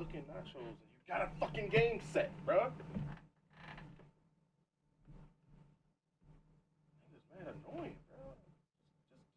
cooking nachos and you got a fucking game set, bro. Niggas mad annoying, bro. Just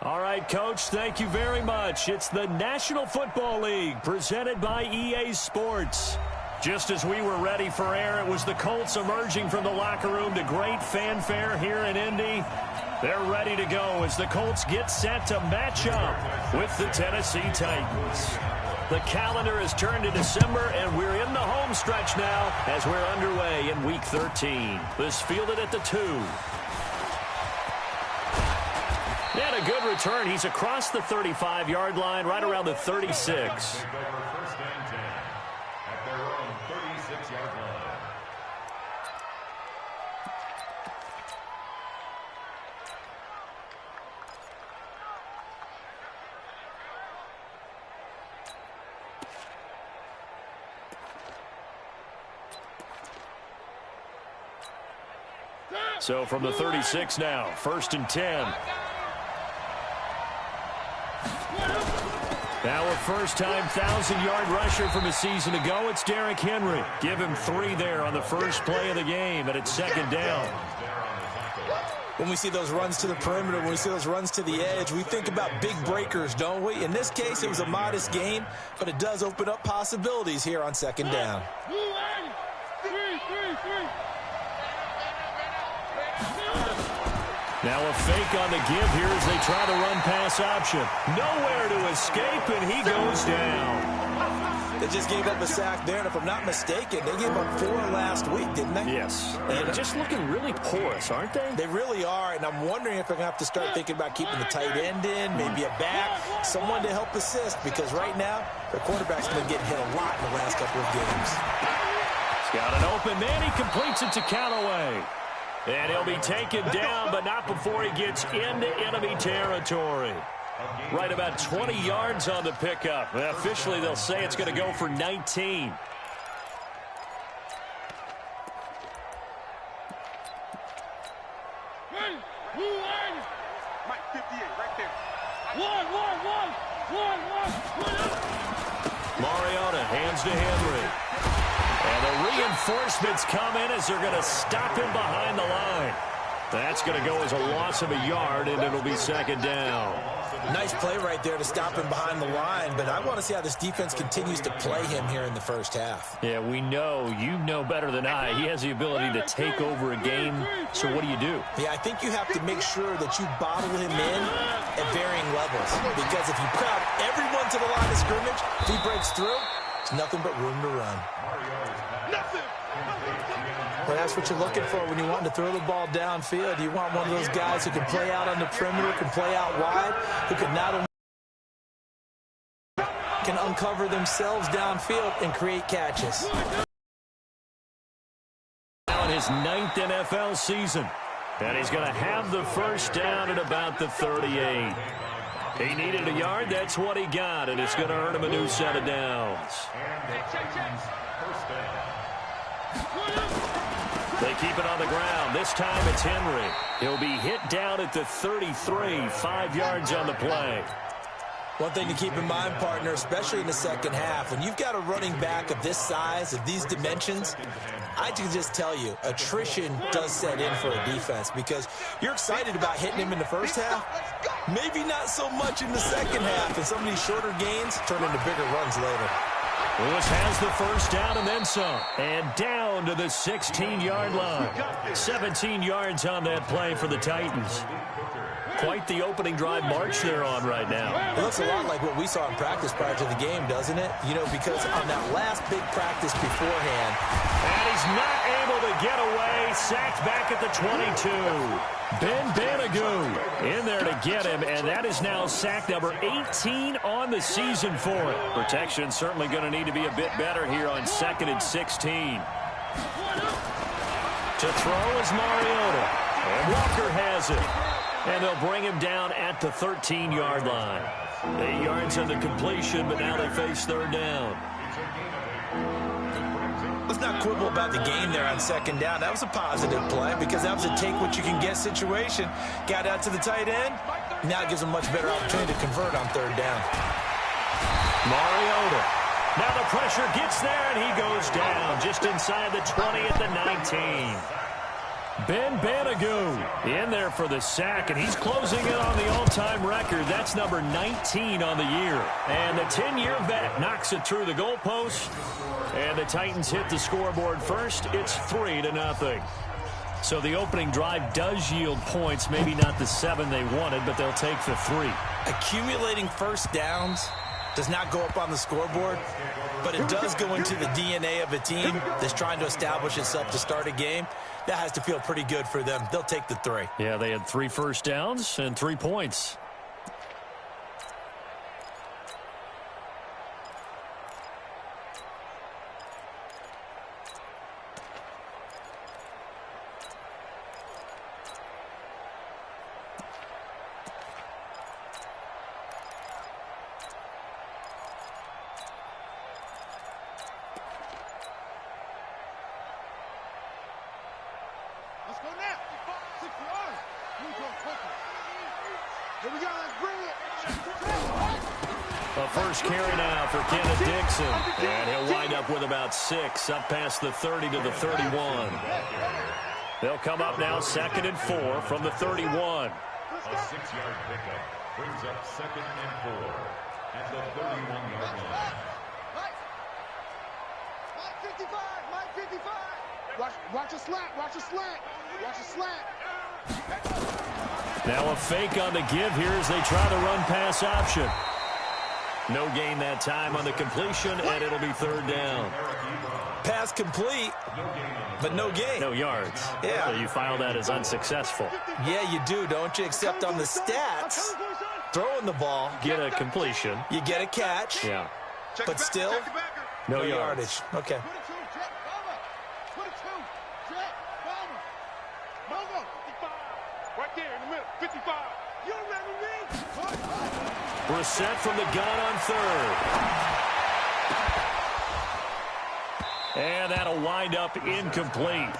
All right, Coach, thank you very much. It's the National Football League presented by EA Sports. Just as we were ready for air, it was the Colts emerging from the locker room to great fanfare here in Indy. They're ready to go as the Colts get set to match up with the Tennessee Titans. The calendar has turned to December, and we're in the home stretch now as we're underway in Week 13. This fielded at the 2. And a good return. He's across the 35-yard line, right around the 36. So from the 36 now, 1st and 10. Now a first-time 1,000-yard rusher from a season ago, it's Derrick Henry. Give him 3 there on the first play of the game, and it's 2nd down. When we see those runs to the perimeter, when we see those runs to the edge, we think about big breakers, don't we? In this case, it was a modest gain, but it does open up possibilities here on 2nd down. Now a fake on the give here as they try the run-pass option. Nowhere to escape, and he goes down. They just gave up a sack there, and if I'm not mistaken, they gave up 4 last week, didn't they? Yes. And just looking really porous, aren't they? They really are, and I'm wondering if they're going to have to start thinking about keeping the tight end in, maybe a back, someone to help assist, because right now, their quarterback's been getting hit a lot in the last couple of games. He's got an open man. He completes it to Callaway. And he'll be taken down, but not before he gets into enemy territory. Right about 20 yards on the pickup. Officially, they'll say it's going to go for 19. Mariota hands to Henry. And the reinforcements come in as they're going to stop him behind the line. That's going to go as a loss of a yard, and it'll be 2nd down. Nice play right there to stop him behind the line, but I want to see how this defense continues to play him here in the first half. Yeah, we know. You know better than I. He has the ability to take over a game, so what do you do? Yeah, I think you have to make sure that you bottle him in at varying levels, because if you crowd everyone to the line of scrimmage, if he breaks through, there's nothing but room to run. Well, that's what you're looking for when you want to throw the ball downfield. You want one of those guys who can play out on the perimeter, can play out wide, who can not only can uncover themselves downfield and create catches. Now in his 9th NFL season, and he's going to have the first down at about the 38. He needed a yard. That's what he got, and it's going to earn him a new set of downs. They keep it on the ground. This time it's Henry. He'll be hit down at the 33, 5 yards on the play. One thing to keep in mind, partner, especially in the second half, when you've got a running back of this size, of these dimensions, I can just tell you, attrition does set in for a defense because you're excited about hitting him in the first half, maybe not so much in the second half, and some of these shorter gains turn into bigger runs later. Lewis has the first down and then some. And down to the 16-yard line. 17 yards on that play for the Titans. Quite the opening drive march they're on right now. It looks a lot like what we saw in practice prior to the game, doesn't it? You know, because on that last big practice beforehand. And he's not able to get away. Sacked back at the 22. Ben Banagoo in there to get him, and that is now sack number 18 on the season for it. Protection certainly going to need to be a bit better here on 2nd and 16. To throw is Mariota. And Walker has it. And they'll bring him down at the 13-yard line. 8 yards on the completion, but now they face 3rd down. Let's not quibble about the game there on 2nd down. That was a positive play because that was a take-what-you-can-get situation. Got out to the tight end. Now it gives them a much better opportunity to convert on 3rd down. Mariota. Now the pressure gets there, and he goes down just inside the 20 at the 19. Ben Banagoo in there for the sack, and he's closing in on the all-time record. That's number 19 on the year. And the 10-year vet knocks it through the goalpost, and the Titans hit the scoreboard first. It's 3-0. So the opening drive does yield points, maybe not the 7 they wanted, but they'll take the 3. Accumulating first downs does not go up on the scoreboard, but it does go into the DNA of a team that's trying to establish itself to start a game. That has to feel pretty good for them. They'll take the 3. Yeah, they had 3 first downs and 3 points. Let's go now. 6 yards. We go quicker. Here we go. Let's bring it. A first carry now for Kenneth Dixon. And he'll wind up with about 6, up past the 30 to the 31. They'll come up now 2nd and 4 from the 31. A 6-yard pickup brings up 2nd and 4 at the 31-yard line. Mike 55. Mike 55. Watch a slant. Watch a slant. Watch a slant. Now a fake on the give here as they try the run-pass option. No gain that time on the completion, and it'll be 3rd down. Pass complete, but no gain. No yards. Yeah. So you file that as unsuccessful. Yeah, you do, don't you? Except on the stats, throwing the ball, Get a completion. you get a catch, Yeah. but still No no yards. yardage. Okay. 22, Jet Bomber. 22, Jet Bomber. Bomber. 55. Right there in the middle. 55. You remember me? Brissett from the gun on 3rd. And that'll wind up incomplete.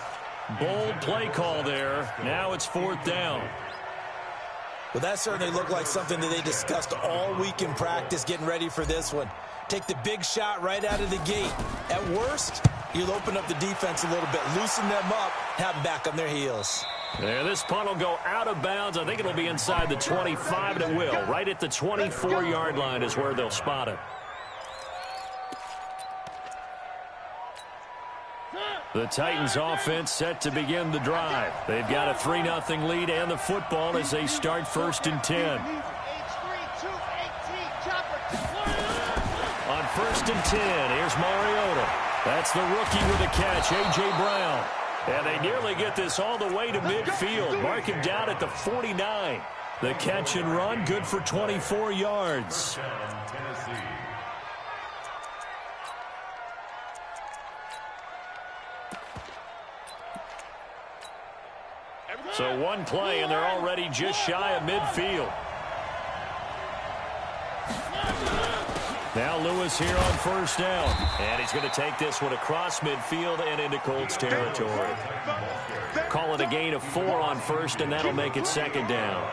Bold play call there. Now it's 4th down. Well, that certainly looked like something that they discussed all week in practice getting ready for this one. Take the big shot right out of the gate. At worst, you'll open up the defense a little bit, loosen them up, have them back on their heels. Yeah, this punt will go out of bounds. I think it'll be inside the 25, and it will. Right at the 24-yard line is where they'll spot it. The Titans offense set to begin the drive. They've got a 3-0 lead and the football as they start 1st and 10. On 1st and 10, here's Mariota. That's the rookie with a catch, A.J. Brown. And they nearly get this all the way to midfield. Mark him down at the 49. The catch and run, good for 24 yards. So one play, and they're already just shy of midfield. Now Lewis here on 1st down. And he's going to take this one across midfield and into Colts territory. Call it a gain of 4 on 1st, and that'll make it 2nd down.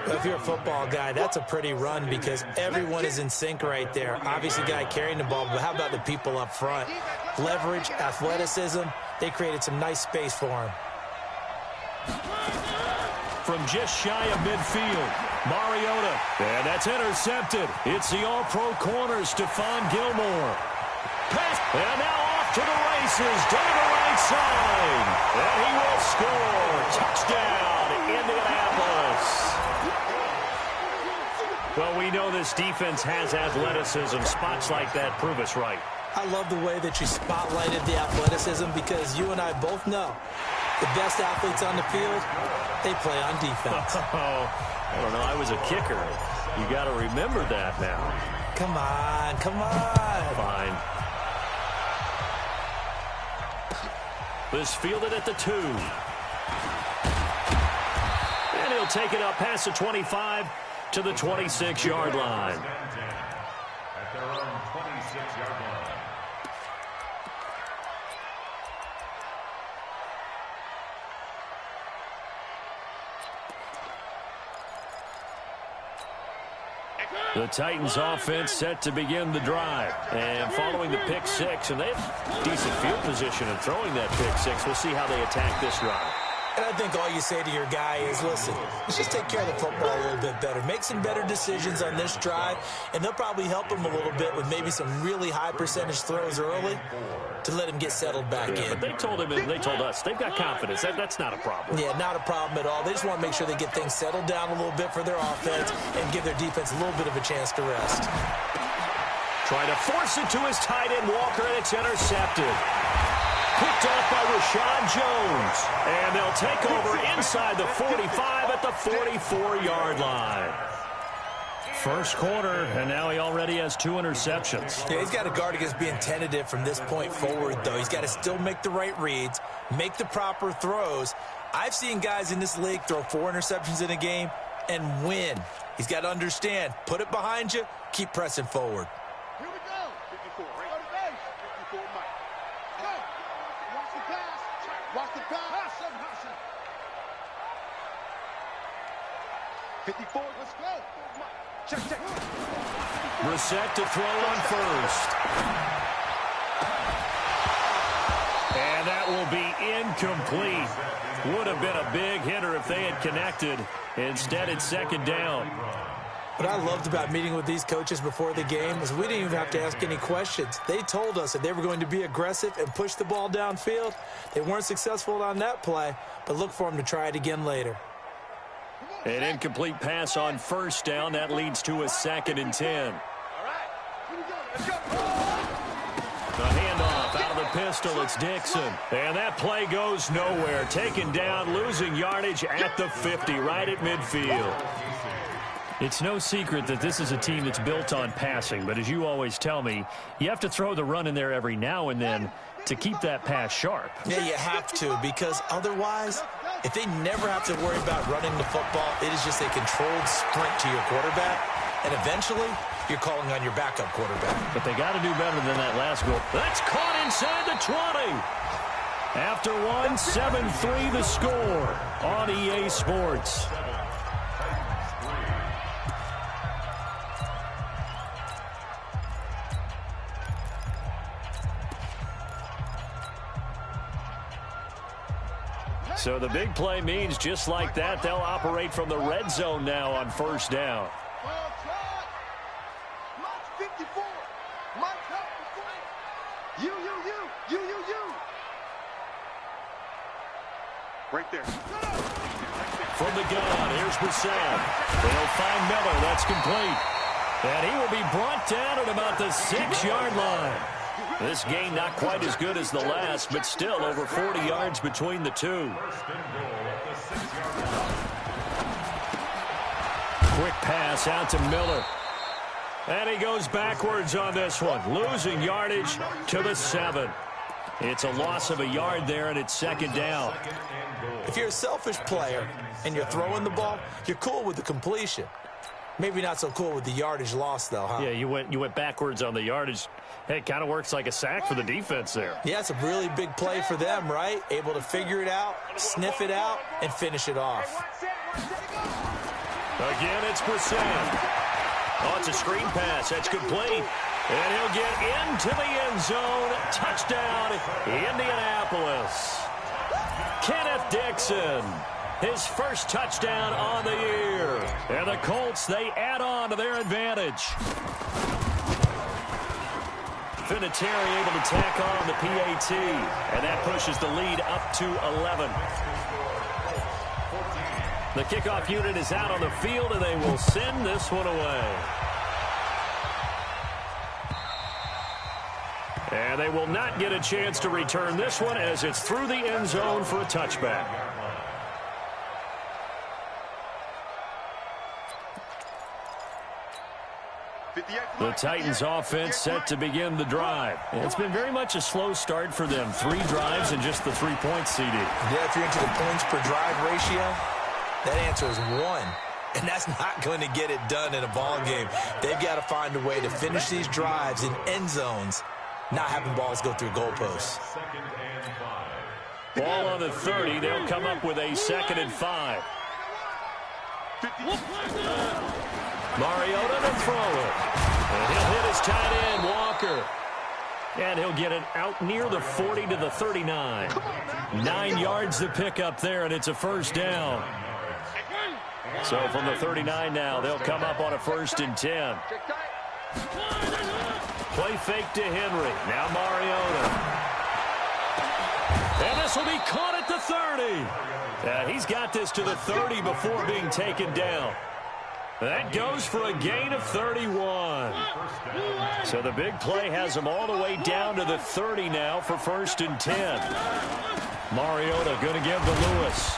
Well, if you're a football guy, that's a pretty run because everyone is in sync right there. Obviously, guy carrying the ball, but how about the people up front? Leverage, athleticism, they created some nice space for him. From just shy of midfield, Mariota. And that's intercepted. It's the all-pro corner, Stephon Gilmore. Pass. And now off to the races down the right side. And he will score. Touchdown, Indianapolis. Well, we know this defense has athleticism. Spots like that prove us right. I love the way that you spotlighted the athleticism because you and I both know the best athletes on the field, they play on defense. Oh, I don't know. I was a kicker. You got to remember that now. Come on, come on. Fine. This fielded at the 2. And he'll take it up past the 25 to the 26-yard line. At their own 26-yard line. The Titans offense set to begin the drive. And following the pick six, and they have decent field position in throwing that pick six. We'll see how they attack this drive. And I think all you say to your guy is, listen, let's just take care of the football a little bit better. Make some better decisions on this drive, and they'll probably help him a little bit with maybe some really high percentage throws early to let him get settled back in. But they told him, and they told us, they've got confidence. That's not a problem. Yeah, not a problem at all. They just want to make sure they get things settled down a little bit for their offense and give their defense a little bit of a chance to rest. Trying to force it to his tight end, Walker, and it's intercepted. Picked off by Rashad Jones. And they'll take over inside the 45 at the 44-yard line. First quarter, and now he already has 2 interceptions. Yeah, he's got to guard against being tentative from this point forward, though. He's got to still make the right reads, make the proper throws. I've seen guys in this league throw 4 interceptions in a game and win. He's got to understand, put it behind you, keep pressing forward. Here we go. 54, right? Go to base. 54, Mike. Go. Watch the pass. Watch the pass. 54, let's go. Check. Brissett to throw on first. And that will be incomplete. Would have been a big hitter if they had connected. Instead, it's second down. What I loved about meeting with these coaches before the game was we didn't even have to ask any questions. They told us that they were going to be aggressive and push the ball downfield. They weren't successful on that play, but look for them to try it again later. An incomplete pass on first down. That leads to a 2nd and 10. The handoff out of the pistol. It's Dixon. And that play goes nowhere. Taken down, losing yardage at the 50, right at midfield. It's no secret that this is a team that's built on passing. But as you always tell me, you have to throw the run in there every now and then to keep that pass sharp. Yeah, you have to, because otherwise, if they never have to worry about running the football, it is just a controlled sprint to your quarterback, and eventually, you're calling on your backup quarterback. But they got to do better than that last goal. That's caught inside the 20. After one, 7-3 the score on EA Sports. So the big play means just like that, they'll operate from the red zone now on first down. Mike 54. Mike help the You. Right there. From the gun, here's Brissett. They'll find Miller. That's complete. And he will be brought down at about the 6-yard line. This game not quite as good as the last, but still over 40 yards between the two. Quick pass out to Miller. And he goes backwards on this one, losing yardage to the 7. It's a loss of a yard there, and it's second down. If you're a selfish player and you're throwing the ball, you're cool with the completion. Maybe not so cool with the yardage loss, though, huh? Yeah, you went backwards on the yardage. Hey, it kind of works like a sack for the defense there. Yeah, it's a really big play for them, right? Able to figure it out, sniff it out, and finish it off. Again, it's Brissett. Oh, it's a screen pass. That's complete. And he'll get into the end zone. Touchdown, Indianapolis. Kenneth Dixon, his first touchdown on the year. And the Colts, they add on to their advantage. Vinatieri able to tack on the PAT. And that pushes the lead up to 11. The kickoff unit is out on the field, and they will send this one away. And they will not get a chance to return this one as it's through the end zone for a touchback. The Titans offense set to begin the drive. It's been very much a slow start for them. 3 drives and just the 3 points, CD. Yeah, if you're into the points per drive ratio, that answer is 1. And that's not going to get it done in a ball game. They've got to find a way to finish these drives in end zones, not having balls go through goalposts. Ball on the 30. They'll come up with a 2nd and 5. Mariota to throw it. And he'll hit his tight end, Walker. And he'll get it out near the 40 to the 39. 9 yards to pick up there, and it's a first down. So from the 39 now, they'll come up on a 1st and 10. Play fake to Henry. Now Mariota. And this will be caught at the 30. He's got this to the 30 before being taken down. That goes for a gain of 31. So the big play has him all the way down to the 30 now for 1st and 10. Mariota going to give to Lewis.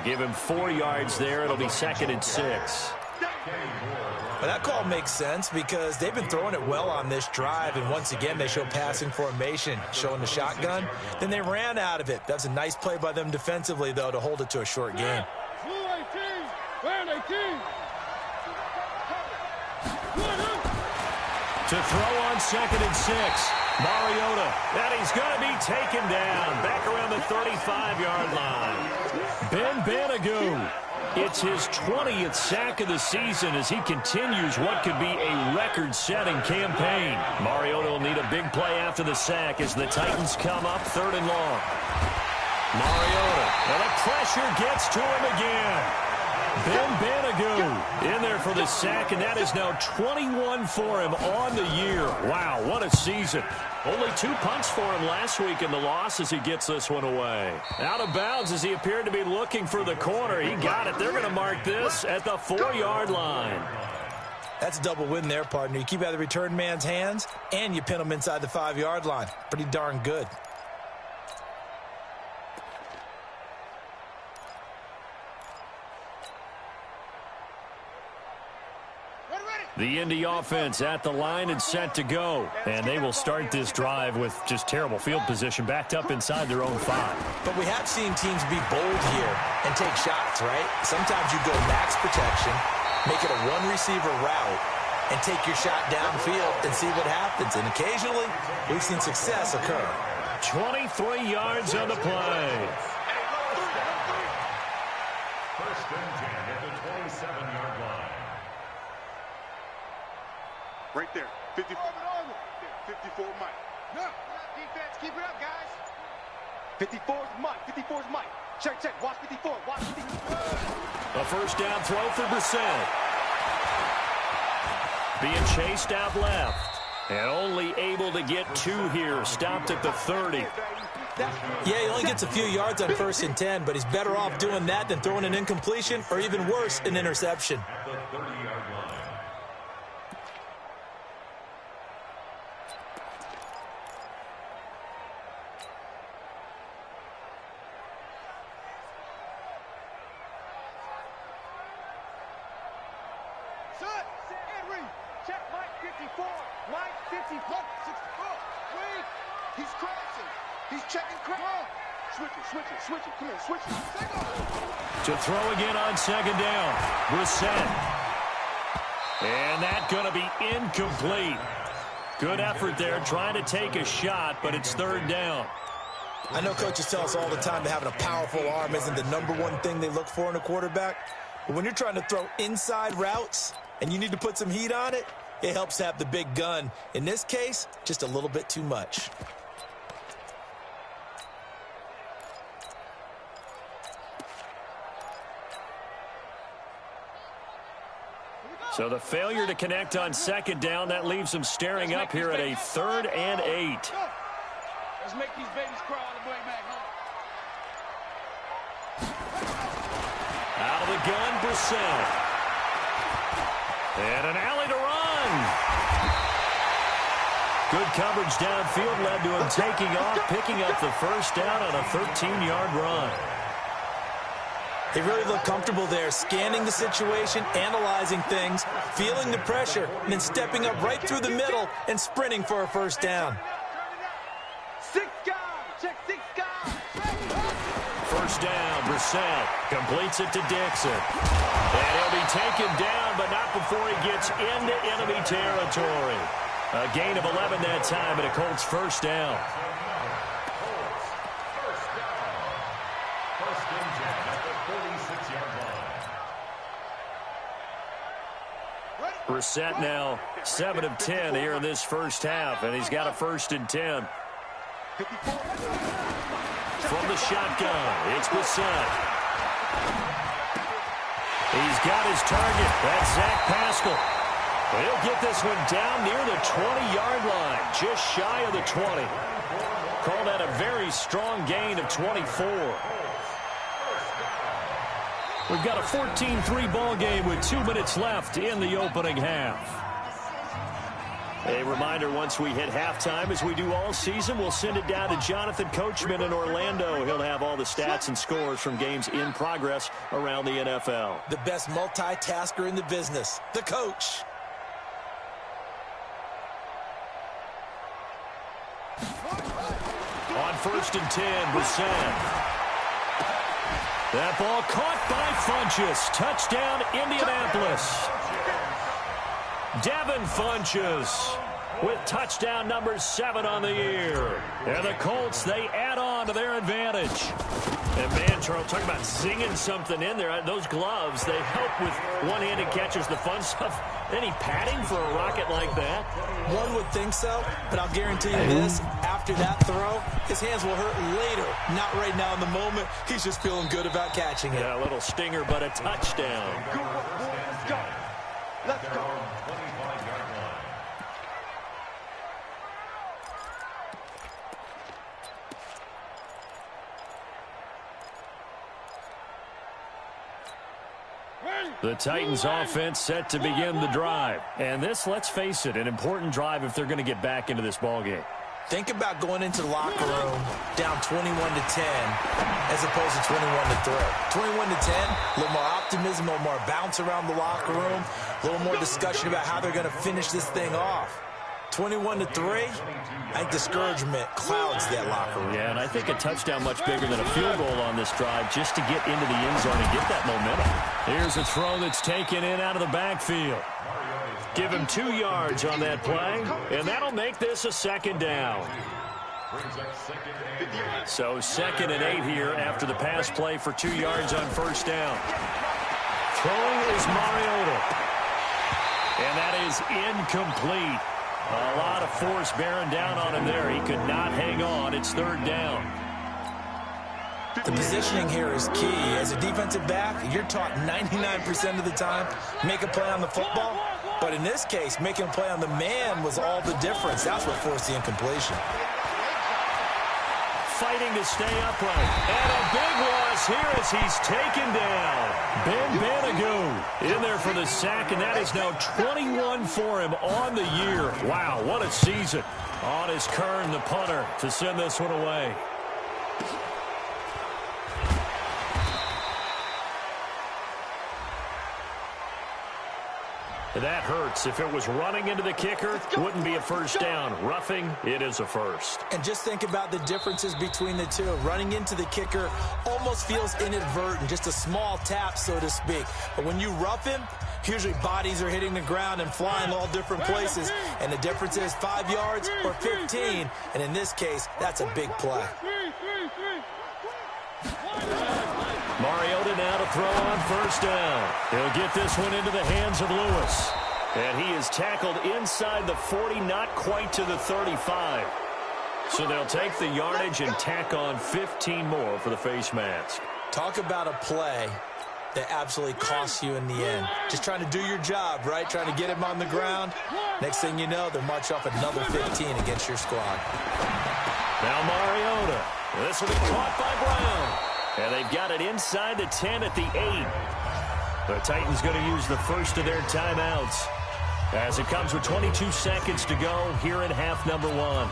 Give him 4 yards there. It'll be 2nd and 6. Well, that call makes sense because they've been throwing it well on this drive, and once again they show passing formation, showing the shotgun. Then they ran out of it. That's a nice play by them defensively, though, to hold it to a short gain. To throw on 2nd and 6. Mariota, and he's going to be taken down back around the 35-yard line. Ben Banagoo, it's his 20th sack of the season as he continues what could be a record-setting campaign. Mariota will need a big play after the sack as the Titans come up 3rd and long. Mariota, and the pressure gets to him again. Ben Banagoo in there for the sack, and that is now 21 for him on the year. Wow, what a season. Only 2 punts for him last week in the loss as he gets this one away. Out of bounds as he appeared to be looking for the corner. He got it. They're going to mark this at the 4-yard line. That's a double win there, partner. You keep out of the return man's hands, and you pin him inside the 5-yard line. Pretty darn good. The Indy offense at the line and set to go. And they will start this drive with just terrible field position backed up inside their own 5. But we have seen teams be bold here and take shots, right? Sometimes you go max protection, make it a one-receiver route, and take your shot downfield and see what happens. And occasionally, we've seen success occur. 23 yards on the play. 1st and 10 at the 27-yard line. Right there. 54 Mike. No, defense, keep it up, guys. 54's Mike. 54's Mike. Check. Watch 54. Watch 54. A first down throw for Brissett. Being chased out left. And only able to get 2 here. Stopped at the 30. Yeah, he only gets a few yards on 1st and 10, but he's better off doing that than throwing an incompletion or even worse, an interception. At the 30-yard line. Check Mike 54. Mike 54. 64. Wait. He's crossing. He's checking cross. Switch it. Come here, switch it. To throw again on 2nd down. Brissett. And that going to be incomplete. Good effort there trying to take a shot, but it's 3rd down. I know coaches tell us all the time that having a powerful arm isn't the #1 thing they look for in a quarterback. But when you're trying to throw inside routes and you need to put some heat on it, it helps have the big gun. In this case, just a little bit too much. So the failure to connect on 2nd down, that leaves them staring up here at a 3rd and 8. Let's make these babies crawl all the way back home. Out of the gun, Brissett. And an alley to run. Good coverage downfield led to him taking off, picking up the first down on a 13-yard run. They really look comfortable there, scanning the situation, analyzing things, feeling the pressure, and then stepping up right through the middle and sprinting for a first down. 6 guys. Check 6 guys. First down, Brissett completes it to Dixon. And he'll be taken down, but not before he gets into enemy territory. A gain of 11 that time, and a Colts first down. Brissett now 7 of 10 here in this first half, and he's got a 1st and 10. From the shotgun, it's Brissett. He's got his target. That's Zach Pascal. He'll get this one down near the 20-yard line, just shy of the 20. Call that a very strong gain of 24. We've got a 14-3 ball game with 2 minutes left in the opening half. A reminder, once we hit halftime, as we do all season, we'll send it down to Jonathan Coachman in Orlando. He'll have all the stats and scores from games in progress around the NFL. The best multitasker in the business, the coach. On 1st and 10, Brissett. That ball caught by Funchess. Touchdown, Indianapolis. Devin Funchess with touchdown number 7 on the year. And the Colts, they add on to their advantage. And man, Charles, talking about zinging something in there. Those gloves, they help with one-handed catches, the fun stuff. Any padding for a rocket like that? One would think so, but I'll guarantee you this. After that throw, his hands will hurt later. Not right now in the moment. He's just feeling good about catching it. Yeah, a little stinger, but a touchdown. Let's go. Let's go. The Titans offense set to begin the drive. And this, let's face it, an important drive if they're going to get back into this ballgame. Think about going into the locker room down 21-10 as opposed to 21-3. 21-10, a little more optimism, a little more bounce around the locker room, a little more discussion about how they're going to finish this thing off. 21-3, I think discouragement clouds that locker room. Yeah, and I think a touchdown much bigger than a field goal on this drive just to get into the end zone and get that momentum. Here's a throw that's taken in out of the backfield. Give him 2 yards on that play, and that'll make this a 2nd down. So 2nd and 8 here after the pass play for 2 yards on 1st down. Throwing is Mariota. And that is incomplete. A lot of force bearing down on him there. He could not hang on. It's 3rd down. The positioning here is key. As a defensive back, you're taught 99% of the time, make a play on the football. But in this case, making a play on the man was all the difference. That's what forced the incompletion. Fighting to stay upright. And a big loss here as he's taken down. Ben Banogu in there for the sack, and that is now 21 for him on the year. Wow, what a season. On his Kern, the punter, to send this one away. That hurts. If it was running into the kicker, wouldn't be a 1st down. Roughing, it is a 1st. And just think about the differences between the two. Running into the kicker almost feels inadvertent, just a small tap, so to speak. But when you rough him, usually bodies are hitting the ground and flying all different places. And the difference is 5 yards or 15. And in this case, that's a big play. Mariota now to throw on 1st down. He'll get this one into the hands of Lewis. And he is tackled inside the 40, not quite to the 35. So they'll take the yardage and tack on 15 more for the face mask. Talk about a play that absolutely costs you in the end. Just trying to do your job, right? Trying to get him on the ground. Next thing you know, they'll march off another 15 against your squad. Now Mariota. This will be caught by Brown. And they've got it inside the 10 at the 8. The Titans going to use the first of their timeouts as it comes with 22 seconds to go here in half number 1.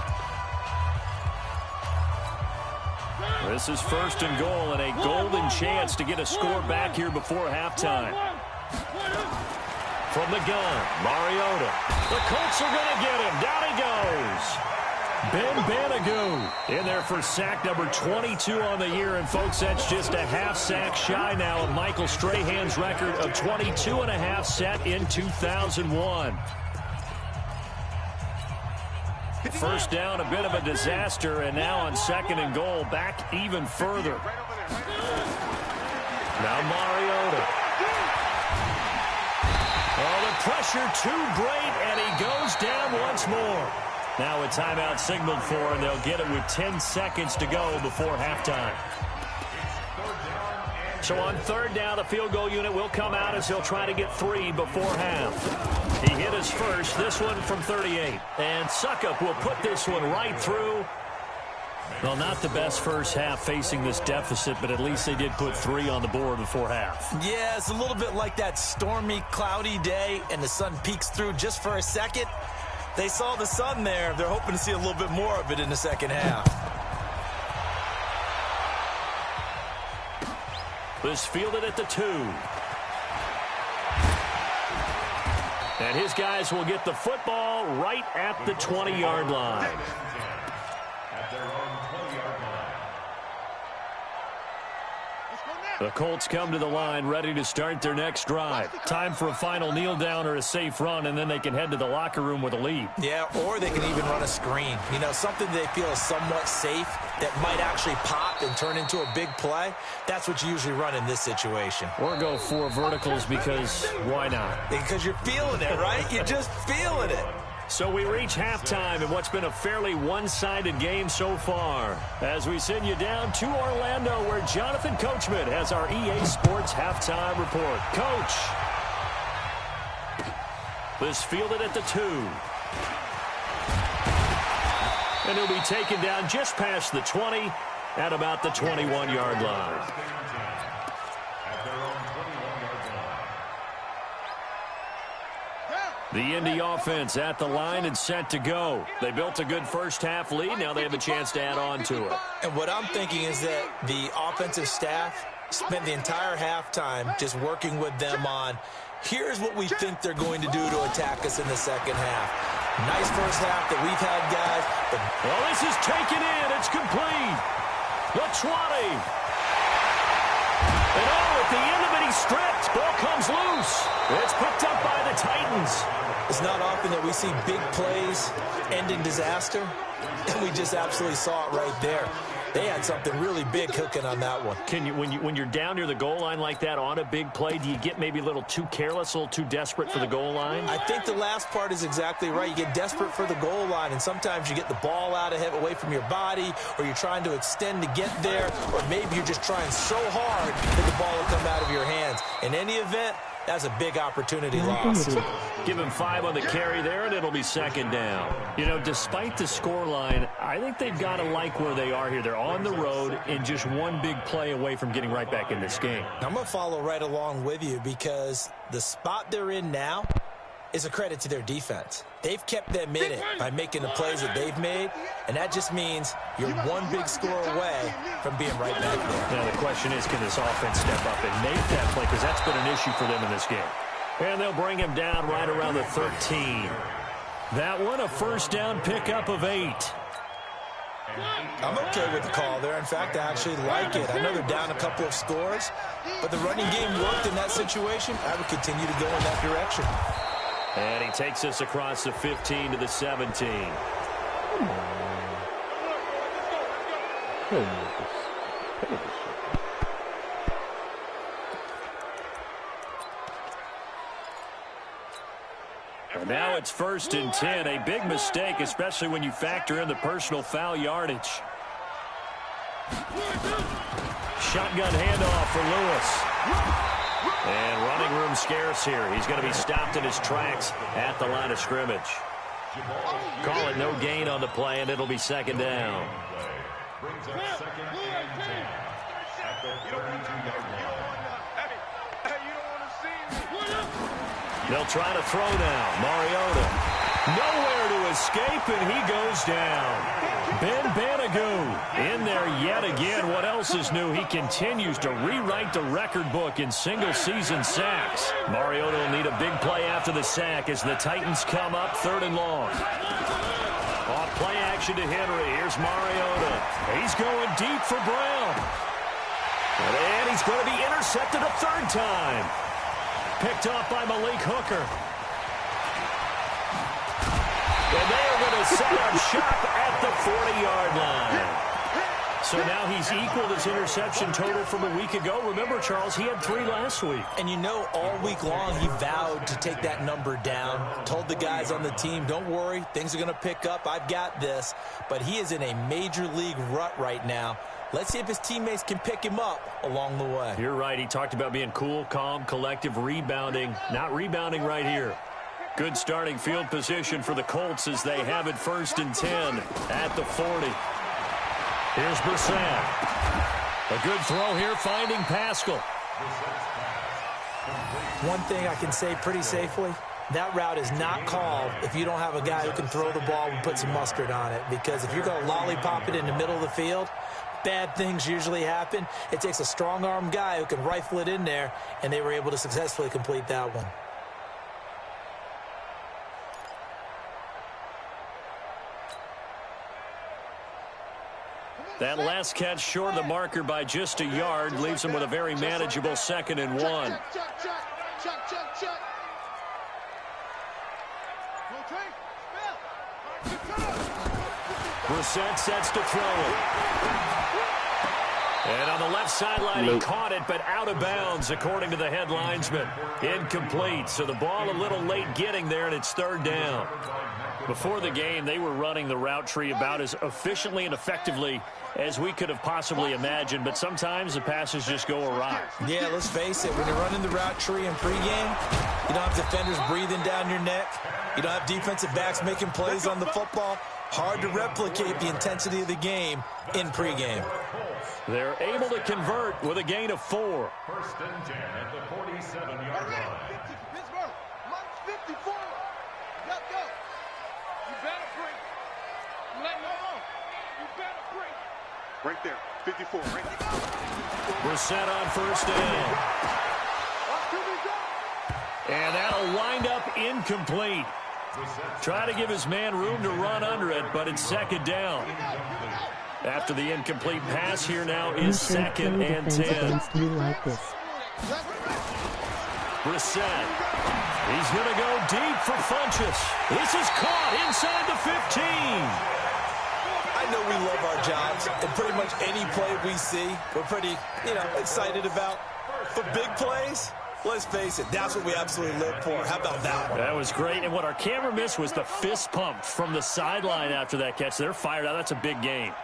This is 1st and goal and a golden chance to get a score back here before halftime. From the gun, Mariota. The Colts are going to get him. Down he goes. Ben Banogu in there for sack number 22 on the year. And, folks, that's just a half sack shy now of Michael Strahan's record of 22.5 set in 2001. 1st down, a bit of a disaster, and now on 2nd and goal, back even further. Now Mariota. Oh, the pressure too great, and he goes down once more. Now a timeout signaled for, and they'll get it with 10 seconds to go before halftime. So on third down, the field goal unit will come out as he'll try to get 3 before half. He hit his first, this one from 38. And Suckup will put this one right through. Well, not the best first half facing this deficit, but at least they did put 3 on the board before half. Yeah, it's a little bit like that stormy, cloudy day, and the sun peeks through just for a second. They saw the sun there. They're hoping to see a little bit more of it in the second half. This fielded at the 2. And his guys will get the football right at the 20-yard line. At their own 20-yard line. The Colts come to the line ready to start their next drive. Time for a final kneel down or a safe run, and then they can head to the locker room with a lead. Yeah, or they can even run a screen. You know, something they feel is somewhat safe that might actually pop and turn into a big play. That's what you usually run in this situation. Or go 4 verticals because why not? Because you're feeling it, right? You're just feeling it. So we reach halftime in what's been a fairly one-sided game so far. As we send you down to Orlando, where Jonathan Coachman has our EA Sports halftime report. Coach. This fielded at the 2. And he'll be taken down just past the 20 at about the 21-yard line. The Indy offense at the line and set to go. They built a good first-half lead. Now they have a chance to add on to it. And what I'm thinking is that the offensive staff spent the entire halftime just working with them on, here's what we think they're going to do to attack us in the second half. Nice first half that we've had, guys. Well, this is taken in. It's complete. The 20. And at the end of it, he's stripped. Ball comes loose. It's picked up by the Titans. It's not often that we see big plays end in disaster, and we just absolutely saw it right there. They had something really big cooking on that one. Can you, when you're down near the goal line like that on a big play, do you get maybe a little too careless, a little too desperate for the goal line? I think the last part is exactly right. You get desperate for the goal line, and sometimes you get the ball out ahead, away from your body, or you're trying to extend to get there, or maybe you're just trying so hard that the ball will come out of your hands. In any event, that's a big opportunity lost. Give him 5 on the carry there, and it'll be second down. You know, despite the scoreline, I think they've got to like where they are here. They're on the road and just one big play away from getting right back in this game. I'm going to follow right along with you because the spot they're in now is a credit to their defense. They've kept them in it by making the plays that they've made, and that just means you're one big score away from being right back there. Now the question is, can this offense step up and make that play, because that's been an issue for them in this game. And they'll bring him down right around the 13. That one, a first down pickup of 8. I'm okay with the call there. In fact, I actually like it. I know they're down a couple of scores, but the running game worked in that situation. I would continue to go in that direction. And he takes us across the 15 to the 17. And now it's 1st and 10. A big mistake, especially when you factor in the personal foul yardage. Shotgun handoff for Lewis. And running room scarce here. He's going to be stopped in his tracks at the line of scrimmage. Call it no gain on the play, and it'll be second down. Brings up second and 10 at the 32-yard line. They'll try to throw now. Mariota. Nowhere to escape, and he goes down. Ben Banagoo in there yet again. What else is new? He continues to rewrite the record book in single-season sacks. Mariota will need a big play after the sack as the Titans come up 3rd and long. Off play action to Henry. Here's Mariota. He's going deep for Brown. And he's going to be intercepted a 3rd time. Picked off by Malik Hooker. And they are going to set up shop at the 40-yard line. So now he's equaled his interception total from a week ago. Remember, Charles, he had 3 last week. And you know, all week long he vowed to take that number down, told the guys on the team, don't worry, things are going to pick up, I've got this. But he is in a major league rut right now. Let's see if his teammates can pick him up along the way. You're right. He talked about being cool, calm, collective, rebounding. Not rebounding right here. Good starting field position for the Colts as they have it 1st and 10 at the 40. Here's Brissett. A good throw here, finding Pascal. One thing I can say pretty safely, that route is not called if you don't have a guy who can throw the ball and put some mustard on it. Because if you're going to lollipop it in the middle of the field, bad things usually happen. It takes a strong-arm guy who can rifle it in there, and they were able to successfully complete that one. That last catch short of the marker by just a yard leaves him with a very manageable 2nd and 1. Brissett sets to throw it. And on the left sideline, he caught it, but out of bounds, according to the head linesman. Incomplete, so the ball a little late getting there, and it's 3rd down. Before the game, they were running the route tree about as efficiently and effectively as we could have possibly imagined, but sometimes the passes just go awry. Yeah, let's face it, when you're running the route tree in pregame, you don't have defenders breathing down your neck. You don't have defensive backs making plays on the football. Hard to replicate the intensity of the game in pregame. They're able to convert with a gain of 4. 1st and 10 at the 47-yard line. Pittsburgh, Mike's 54. Go. You better bring it. Let me know. You better bring it. Right there, 54. Right there. We're set on 1st down. And that'll wind up incomplete. Try to give his man room to run under it, but it's 2nd down. After the incomplete pass, here now is 2nd and 10. Brissett. He's going to go deep for Funchess. This is caught inside the 15. I know we love our jobs, and pretty much any play we see, we're pretty, excited about. For big plays, let's face it, that's what we absolutely live for. How about that one? That was great, and what our camera missed was the fist pump from the sideline after that catch. They're fired out. That's a big game.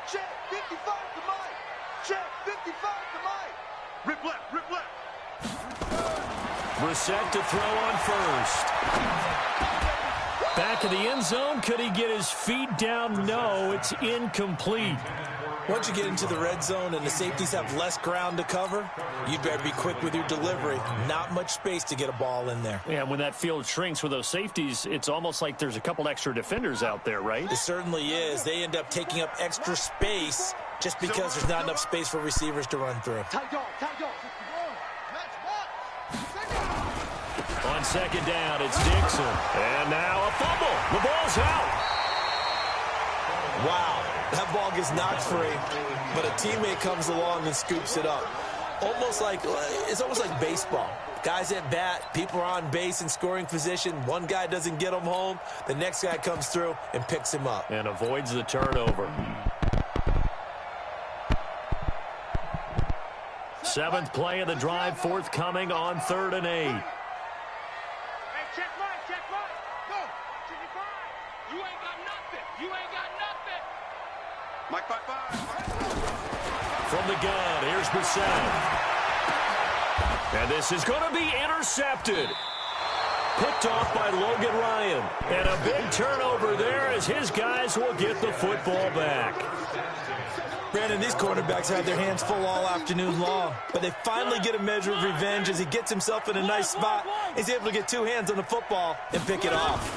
Check 55 to Mike. Check 55 to Mike. Rip left. Brissett to throw on 1st. Back of the end zone. Could he get his feet down? No, it's incomplete. Once you get into the red zone and the safeties have less ground to cover, you better be quick with your delivery. Not much space to get a ball in there. Yeah, when that field shrinks with those safeties, it's almost like there's a couple extra defenders out there, right? It certainly is. They end up taking up extra space just because there's not enough space for receivers to run through. Tight dog. On 2nd down, it's Dixon. And now a fumble. The ball's out. Wow, that ball gets knocked free, but a teammate comes along and scoops it up. It's almost like baseball. Guys at bat, people are on base in scoring position. One guy doesn't get him home. The next guy comes through and picks him up. And avoids the turnover. 7th play of the drive, forthcoming on 3rd and 8. Hey, check Mike. Go. 55. You ain't got nothing. Mike 5-5. From the gun, here's Brissett. And this is going to be intercepted. Picked off by Logan Ryan. And a big turnover there as his guys will get the football back. Brandon, these quarterbacks had their hands full all afternoon long, but they finally get a measure of revenge as he gets himself in a nice spot. He's able to get 2 hands on the football and pick it off.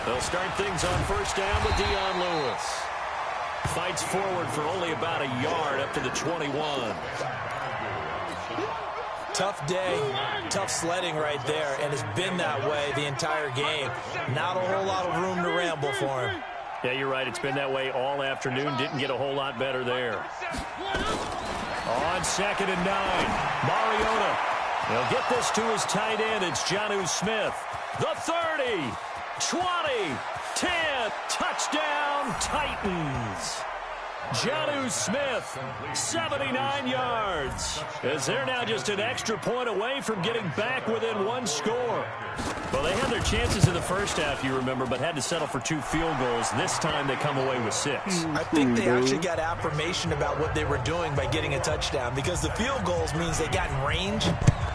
They'll start things on 1st down with Dion Lewis. Fights forward for only about a yard up to the 21. Tough day, tough sledding right there, and it's been that way the entire game. Not a whole lot of room to ramble for him. Yeah, you're right. It's been that way all afternoon. Didn't get a whole lot better there. On 2nd and 9, Mariota. He'll get this to his tight end. It's Jonnu Smith. The 30, 20, 10. Touchdown, Titans. Jonnu Smith, 79 yards. As they're now just an extra point away from getting back within one score. Well, they had their chances in the first half, you remember, but had to settle for 2 field goals. This time they come away with 6. I think they actually got affirmation about what they were doing by getting a touchdown, because the field goals means they got in range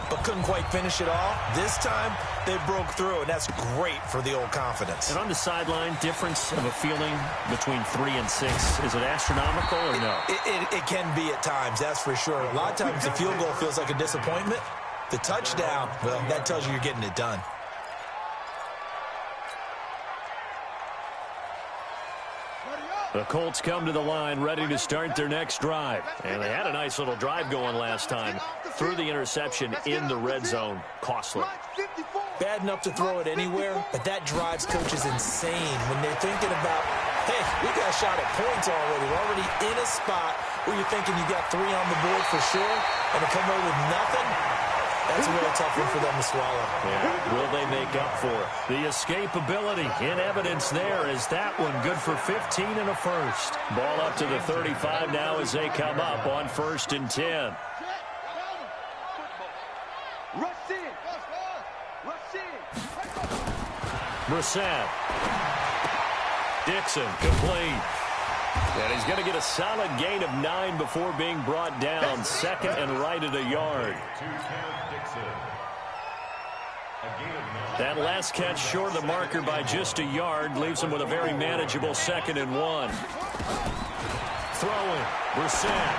but couldn't quite finish it all. This time, they broke through, and that's great for the old confidence. And on the sideline, difference of a feeling between 3 and 6, is it astronomical or no? It can be at times, that's for sure. A lot of times the field goal feels like a disappointment. The touchdown, well, that tells you you're getting it done. The Colts come to the line ready to start their next drive. And they had a nice little drive going last time. Threw the interception in the red zone. Costly. Bad enough to throw it anywhere, but that drives coaches insane when they're thinking about, hey, we got a shot at points already. We're already in a spot where you're thinking you got 3 on the board for sure, and to come away with nothing, that's a really tough one for them to swallow. Yeah. Will they make up for it? The escapability in evidence there is that one good for 15 and a first. Ball up to the 35 now as they come up on 1st and 10. Brissett. Dixon complete. And he's going to get a solid gain of 9 before being brought down. 2nd and right at a yard. That last catch short of the marker by just a yard leaves him with a very manageable 2nd and 1. Throwing. Brissett.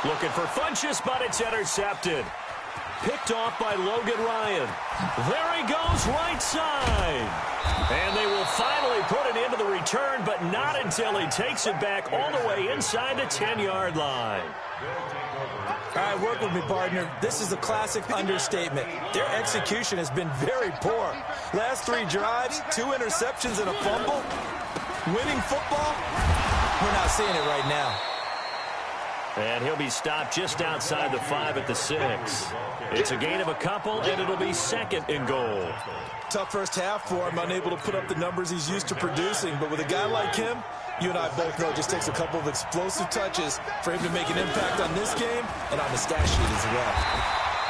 Looking for Funchess, but it's intercepted. Picked off by Logan Ryan. There he goes, right side. And they will finally put it into the return, but not until he takes it back all the way inside the 10-yard line. All right, work with me, partner. This is a classic understatement. Their execution has been very poor. Last 3 drives, 2 interceptions and a fumble. Winning football? We're not seeing it right now. And he'll be stopped just outside the 5 at the 6. It's a gain of a couple, and it'll be 2nd and goal. Tough first half for him, unable to put up the numbers he's used to producing. But with a guy like him, you and I both know it just takes a couple of explosive touches for him to make an impact on this game and on the stat sheet as well.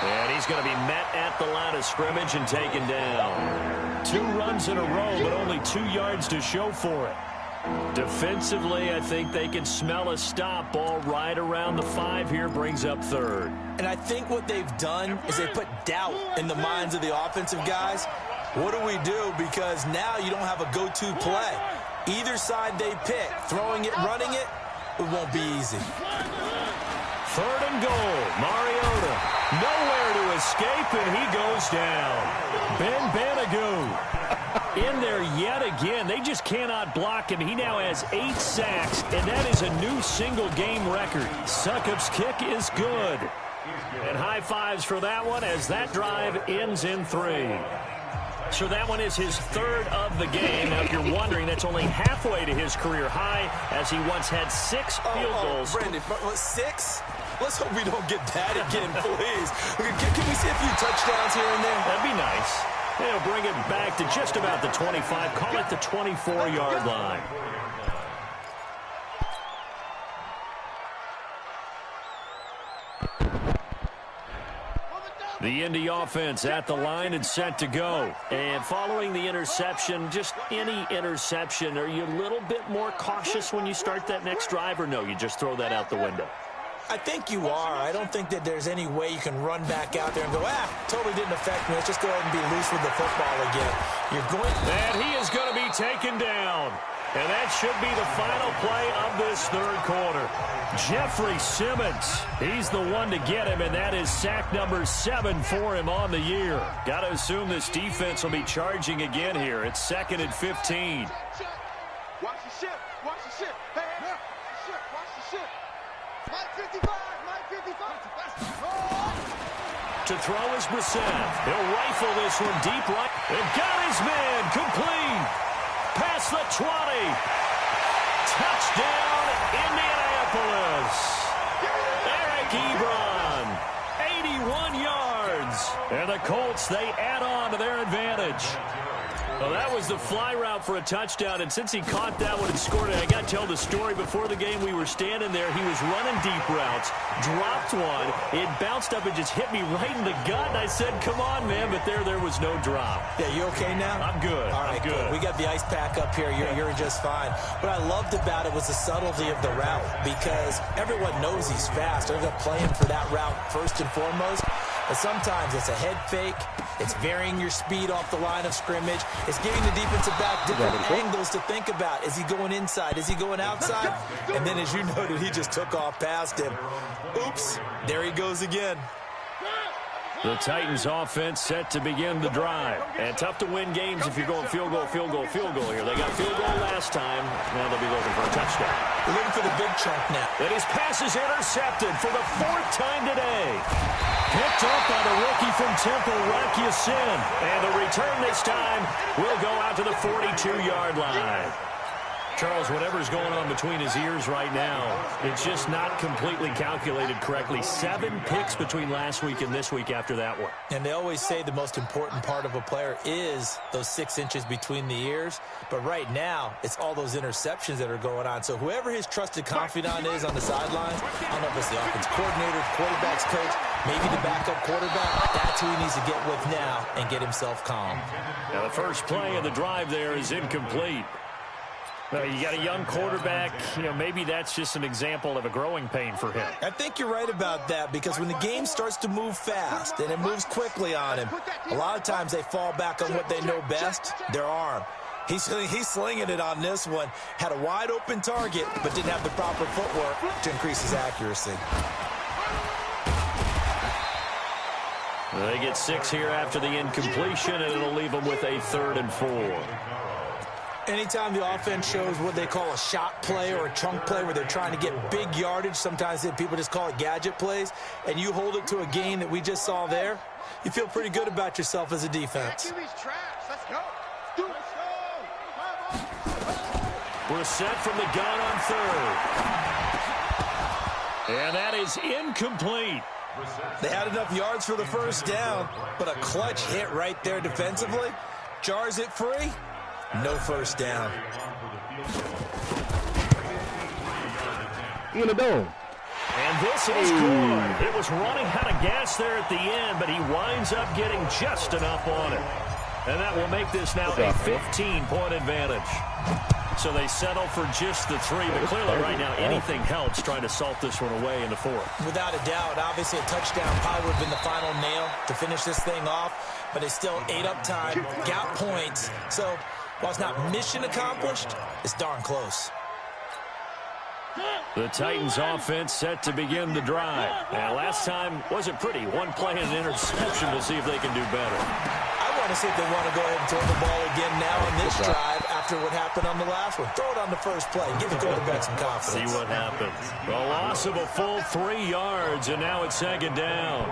And he's going to be met at the line of scrimmage and taken down. 2 runs in a row, but only 2 yards to show for it. Defensively, I think they can smell a stop. Ball right around the 5 here, brings up 3rd. And I think what they've done is they put doubt in the minds of the offensive guys. What do we do? Because now you don't have a go-to play. Either side they pick, throwing it, running it, it won't be easy. 3rd and goal. Mariota nowhere to escape, and he goes down. Ben Banagoo in there yet again. They just cannot block him. He now has 8 sacks, and that is a new single-game record. Succop's kick is good. And high fives for that one as that drive ends in 3. So that one is his 3rd of the game. Now, if you're wondering, that's only halfway to his career high, as he once had 6 field goals. Brandon, 6? Let's hope we don't get that again, please. Can we see a few touchdowns here and there? That'd be nice. They'll bring it back to just about the 25. Call it the 24-yard line. The Indy offense at the line and set to go. And following the interception, just any interception, are you a little bit more cautious when you start that next drive, or no, you just throw that out the window? I think you are. I don't think that there's any way you can run back out there and go, totally didn't affect me. Let's just go ahead and be loose with the football again. You're going. And he is going to be taken down. And that should be the final play of this 3rd quarter. Jeffrey Simmons, he's the one to get him, and that is sack number 7 for him on the year. Got to assume this defense will be charging again here. It's 2nd and 15. Watch the ship. Watch the ship. Hey, watch the ship. Watch the ship. Mike 55. Mike 55. To throw is Brissett. He'll rifle this one deep right. And got his man complete. Past the 20. Touchdown, Indianapolis. Eric Ebron, 81 yards. And the Colts, they add on to their advantage. Well, that was the fly route for a touchdown, and since he caught that one and scored it, I got to tell the story. Before the game, we were standing there. He was running deep routes, dropped one. It bounced up and just hit me right in the gut, and I said, come on, man, but there was no drop. Yeah, you okay now? I'm good. All right, I'm good. We got the ice pack up here. You're just fine. What I loved about it was the subtlety of the route, because everyone knows he's fast. They're playing for that route first and foremost. But sometimes it's a head fake. It's varying your speed off the line of scrimmage. It's giving the defensive back different angles to think about. Is he going inside? Is he going outside? And then, as you noted, he just took off past him. Oops, there he goes again. The Titans offense set to begin the drive. And tough to win games if you're going field goal here. They got field goal last time. Now they'll be looking for a touchdown. They're looking for the big chunk now. And his pass is intercepted for the 4th time today. Picked up by the rookie from Temple, Rocky Sin. And the return this time will go out to the 42-yard line. Charles, whatever's going on between his ears right now, it's just not completely calculated correctly. 7 picks between last week and this week after that one. And they always say the most important part of a player is those 6 inches between the ears. But right now, it's all those interceptions that are going on. So whoever his trusted confidant is on the sidelines, I don't know if it's the offense coordinator, quarterback's coach, maybe the backup quarterback, that's who he needs to get with now and get himself calm. Now the first play of the drive there is incomplete. Well, you got a young quarterback, maybe that's just an example of a growing pain for him. I think you're right about that, because when the game starts to move fast and it moves quickly on him, a lot of times they fall back on what they know best, their arm. He's slinging it on this one. Had a wide open target, but didn't have the proper footwork to increase his accuracy. They get 6 here after the incompletion, and it'll leave them with a 3rd and 4. Anytime the offense shows what they call a shot play or a chunk play where they're trying to get big yardage, sometimes people just call it gadget plays, and you hold it to a gain that we just saw there, you feel pretty good about yourself as a defense. Let's go. We're set from the gun on 3rd. And that is incomplete. They had enough yards for the first down, but a clutch hit right there defensively jars it free. No first down. In the dome. And this is good. It was running out of gas there at the end, but he winds up getting just enough on it. And that will make this now a 15-point advantage. So they settle for just the 3, but clearly right now anything helps trying to salt this one away in the 4th. Without a doubt, obviously a touchdown probably would have been the final nail to finish this thing off, but they still ate up time, got points. So while it's not mission accomplished, it's darn close. The Titans offense set to begin the drive. And last time wasn't pretty. 1 play and an interception. We'll see if they can do better. I want to see if they want to go ahead and throw the ball again now on this drive after what happened on the last one. Throw it on the first play. Give the quarterback some confidence. See what happens. A loss of a full 3 yards, and now it's 2nd down.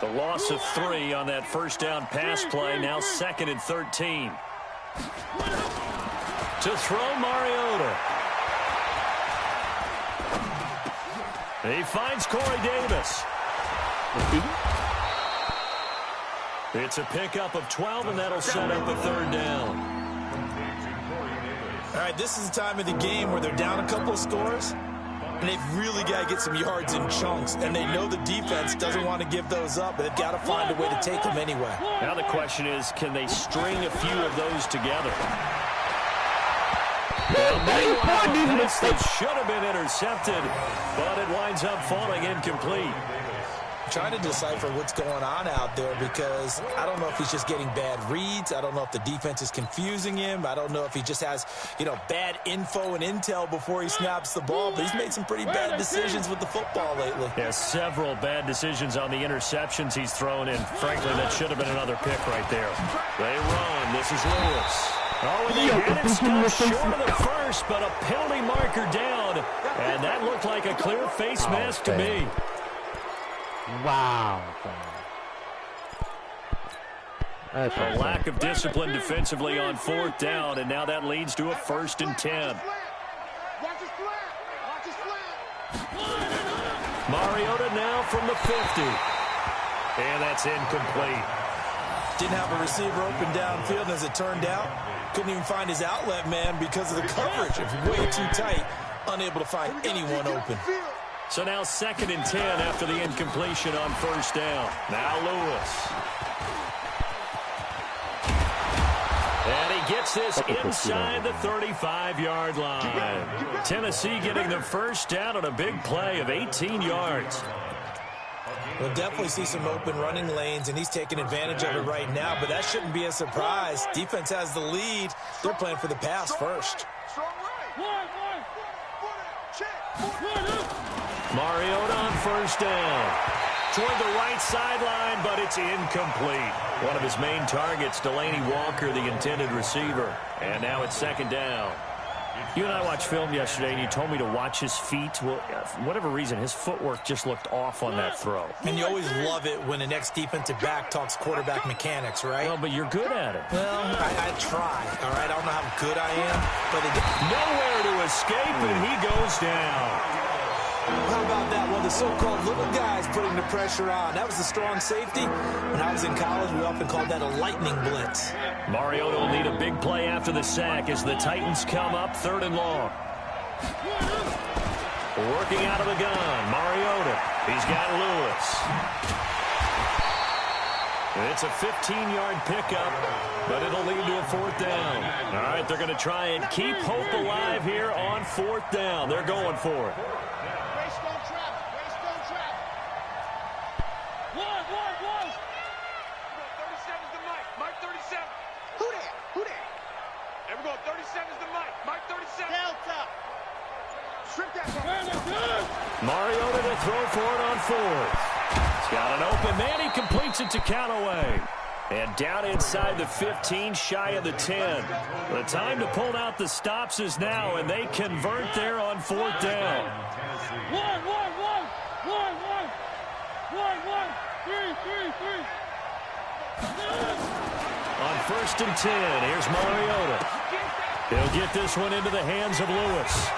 The loss of 3 on that first down pass play. Now 2nd and 13. To throw Mariota. He finds Corey Davis. It's a pickup of 12, and that'll set up a 3rd down. All right, this is the time of the game where they're down a couple of scores, and they've really got to get some yards in chunks, and they know the defense doesn't want to give those up, but they've got to find a way to take them anyway. Now the question is, can they string a few of those together? That should have been intercepted, but it winds up falling incomplete. Trying to decipher what's going on out there, because I don't know if he's just getting bad reads. I don't know if the defense is confusing him. I don't know if he just has, bad info and intel before he snaps the ball, but he's made some pretty bad decisions with the football lately. Yeah, several bad decisions on the interceptions he's thrown in. Frankly, that should have been another pick right there. They run. This is Lewis. Oh, and they had it stopped short of the first, but a penalty marker down, and that looked like a clear face mask to me. Wow. That's a lack of discipline defensively on 4th down, and now that leads to a 1st and 10. Mariota now from the 50. And that's incomplete. Didn't have a receiver open downfield, as it turned out. Couldn't even find his outlet man because of the coverage. It was way too tight, unable to find anyone open. So now 2nd and 10 after the incompletion on 1st down. Now Lewis. And he gets this inside the 35-yard line. Tennessee getting the 1st down on a big play of 18 yards. We'll definitely see some open running lanes, and he's taking advantage of it right now, but that shouldn't be a surprise. Defense has the lead. They're playing for the pass first. Mariota on 1st down. Toward the right sideline, but it's incomplete. One of his main targets, Delaney Walker, the intended receiver. And now it's 2nd down. You and I watched film yesterday, and you told me to watch his feet. Well, for whatever reason, his footwork just looked off on that throw. And you always love it when the next defensive back talks quarterback mechanics, right? Well, but you're good at it. Well, I try, all right? I don't know how good I am, but nowhere to escape, and he goes down. How about that? One of the so-called little guys putting the pressure on. That was the strong safety. When I was in college, we often called that a lightning blitz. Mariota will need a big play after the sack as the Titans come up 3rd and long. Working out of the gun, Mariota. He's got Lewis. It's a 15-yard pickup, but it'll lead to a 4th down. All right, they're going to try and keep hope alive here on 4th down. They're going for it. Mariota to throw for it on 4th. He's got an open man. He completes it to Callaway. And down inside the 15, shy of the 10. The time to pull out the stops is now, and they convert there on 4th down. On 1st and 10, here's Mariota. He'll get this one into the hands of Lewis.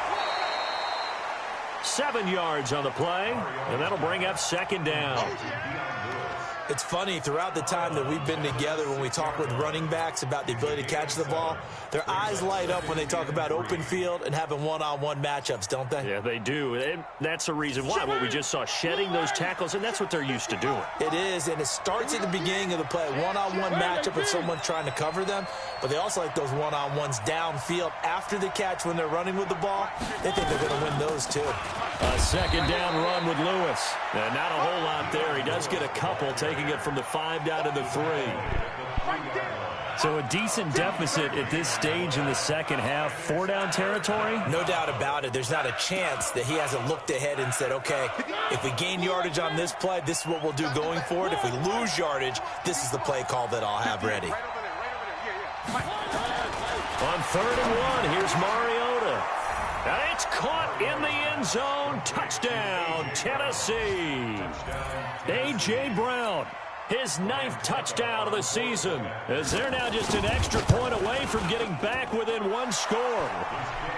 7 yards on the play, and that'll bring up 2nd down. It's funny, throughout the time that we've been together, when we talk with running backs about the ability to catch the ball, their eyes light up when they talk about open field and having one-on-one matchups, don't they? Yeah, they do. And that's the reason why. What we just saw, shedding those tackles, and that's what they're used to doing. It is, and it starts at the beginning of the play. One-on-one matchup with someone trying to cover them, but they also like those one-on-ones downfield after the catch when they're running with the ball. They think they're going to win those, too. A 2nd down run with Lewis. And not a whole lot there. He does get a couple, taking it from the 5 down to the 3. So a decent deficit at this stage in the 2nd half. 4-down territory? No doubt about it. There's not a chance that he hasn't looked ahead and said, okay, if we gain yardage on this play, this is what we'll do going forward. If we lose yardage, this is the play call that I'll have ready. On 3rd and 1, here's Mariota. And it's caught in the end zone. Touchdown, Tennessee. A.J. Brown, his 9th touchdown of the season, as they're now just an extra point away from getting back within 1 score.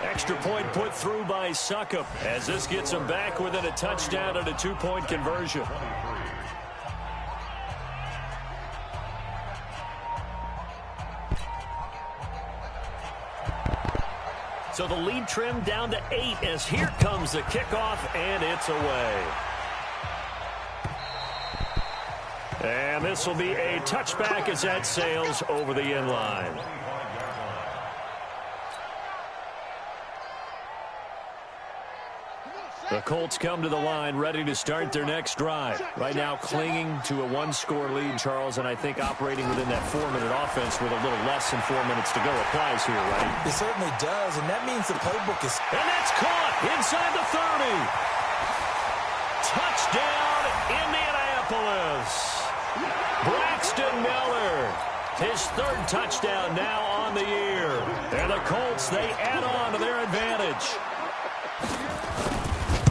Extra point put through by Suckup, as this gets them back within a touchdown and a 2-point conversion. So the lead trimmed down to 8 as here comes the kickoff, and it's away. And this will be a touchback as that sails over the end line. The Colts come to the line ready to start their next drive. Right now clinging to a 1-score lead, Charles, and I think operating within that 4-minute offense with a little less than 4 minutes to go applies here, right? It certainly does, and that means the playbook is... And that's caught inside the 30. Touchdown, Indianapolis. Braxton Miller, his 3rd touchdown now on the year. And the Colts, they add on to their advantage.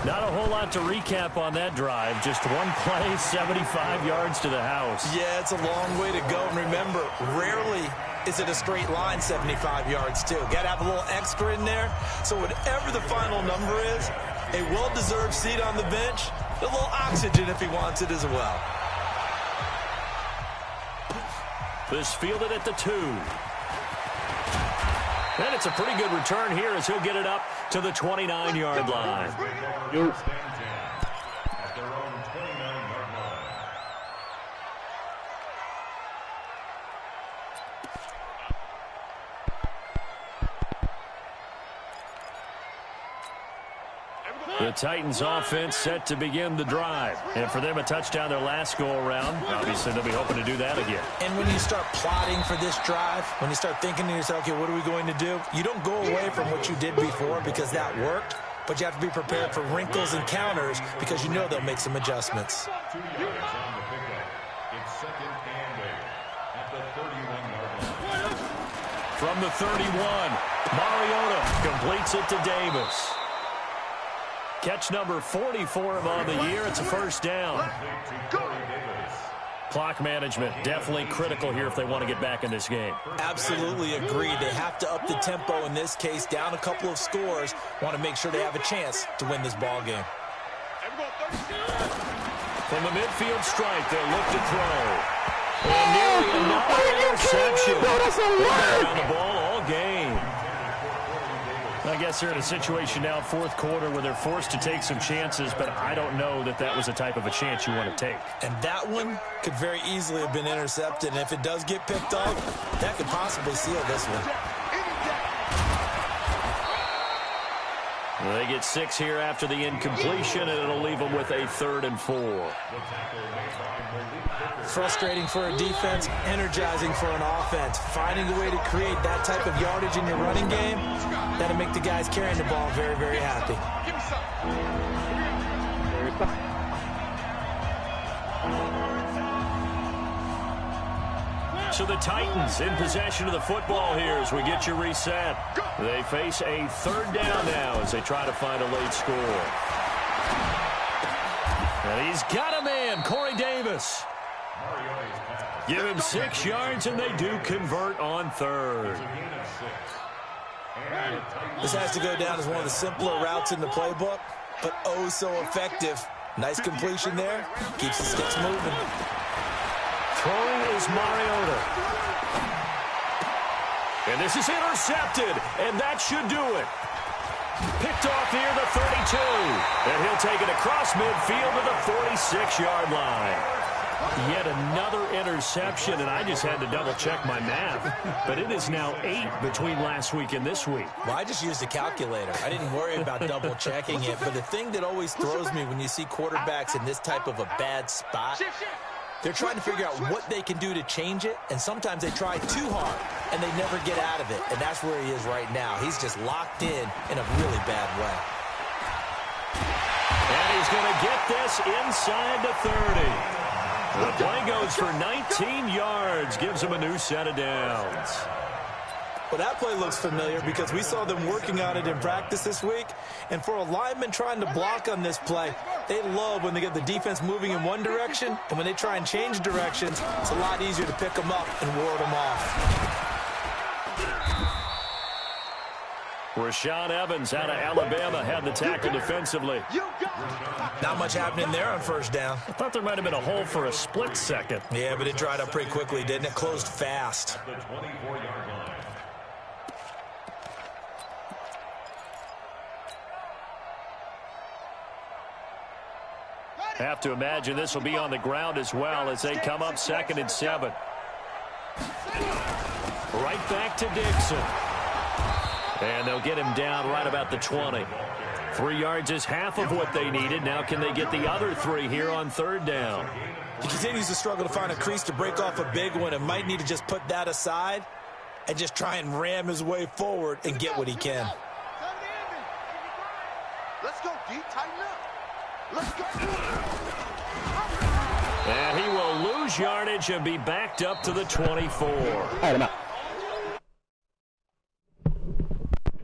Not a whole lot to recap on that drive. Just one play, 75 yards to the house. Yeah, it's a long way to go. And remember, rarely is it a straight line 75 yards, too. Got to have a little extra in there. So whatever the final number is, a well-deserved seat on the bench, a little oxygen if he wants it as well. This fielded at the 2. And it's a pretty good return here as he'll get it up to the 29-yard line. At their own 29-yard line. The Titans offense set to begin the drive. And for them, a touchdown their last go-around. Obviously, they'll be hoping to do that again. And when you start plotting for this drive, when you start thinking to yourself, okay, what are we going to do? You don't go away from what you did before because that worked, but you have to be prepared for wrinkles and counters because you know they'll make some adjustments. 2 yards on the pickup. It's second and 8 at the 31-yard line. From the 31, Mariota completes it to Davis. Catch number 40 for him on the year. It's a first down. Clock management definitely critical here if they want to get back in this game. Absolutely agree. They have to up the tempo in this case, down a couple of scores. Want to make sure they have a chance to win this ball game. From the midfield stripe, they'll look to throw. And nearly another interception. They've been around the ball all game. I guess they're in a situation now, fourth quarter, where they're forced to take some chances, but I don't know that that was the type of a chance you want to take. And that one could very easily have been intercepted. And if it does get picked off, that could possibly seal this one. They get 6 here after the incompletion, and it'll leave them with a 3rd and 4. Frustrating for a defense, energizing for an offense. Finding a way to create that type of yardage in your running game, that'll make the guys carrying the ball very, very happy. So the Titans in possession of the football here as we get you reset. They face a 3rd down now as they try to find a late score. And he's got a man, Corey Davis. Give him 6 yards, and they do convert on 3rd. This has to go down as one of the simpler routes in the playbook, but oh so effective. Nice completion there. Keeps the sticks moving. Throwing is Mariota. And this is intercepted, and that should do it. Picked off near the 32. And he'll take it across midfield to the 46-yard line. Yet another interception, and I just had to double-check my math. But it is now 8 between last week and this week. Well, I just used a calculator. I didn't worry about double-checking it. But the thing that always throws me when you see quarterbacks in this type of a bad spot, they're trying to figure out what they can do to change it, and sometimes they try too hard, and they never get out of it. And that's where he is right now. He's just locked in a really bad way. And he's going to get this inside the 30. The play goes for 19 yards, gives him a new set of downs. Well, that play looks familiar because we saw them working on it in practice this week. And for a lineman trying to block on this play, they love when they get the defense moving in one direction. And when they try and change directions, it's a lot easier to pick them up and ward them off. Rashaan Evans out of Alabama had the tackle defensively. Not much happening there on first down. I thought there might have been a hole for a split second. Yeah, but it dried up pretty quickly, didn't it? Closed fast. The 24-yard line. Have to imagine this will be on the ground as well as they come up 2nd and 7. Right back to Dixon. And they'll get him down right about the 20. 3 yards is half of what they needed. Now can they get the other 3 here on 3rd down? He continues to struggle to find a crease to break off a big one and might need to just put that aside and just try and ram his way forward and get what he can. Let's go, D. Tighten up. Let's go. And he will lose yardage and be backed up to the 24.